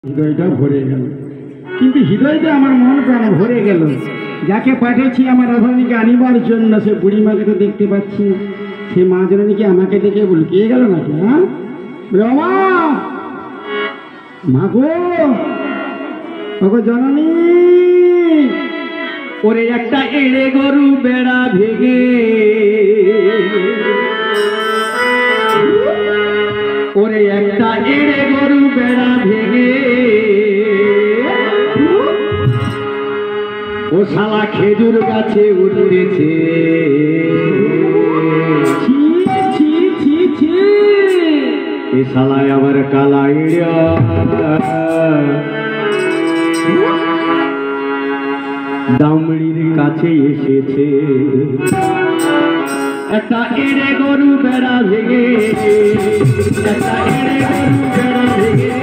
হৃদয়টা ভরে গেল, কিন্তু হৃদয়টা আমার মন প্রাণ ভরে গেল। যাকে পাঠিয়েছি আমার রাধারানীকে আনিবার জন্য, সে বুড়ি মাকে তো দেখতে পাচ্ছি না। সে মা জননীকে আমাকে দেখে লুকিয়ে গেল নাকি? হ্যাঁ রমা, মা গো, ওগো জননী, ওরে একটা এড়ে গরু বেড়া ভেঙে, ওরে একটা এড়ে গরু বেড়া ভেঙে, ও শালা খেজুর গাছে উঠতেছে। এ শালায় আবার কালা ইড়া দামড়ির কাছে এসেছে। একটা এড়ে গরু বেড়া ভেঙে, একটা এড়ে গরু বেড়া ভেঙে,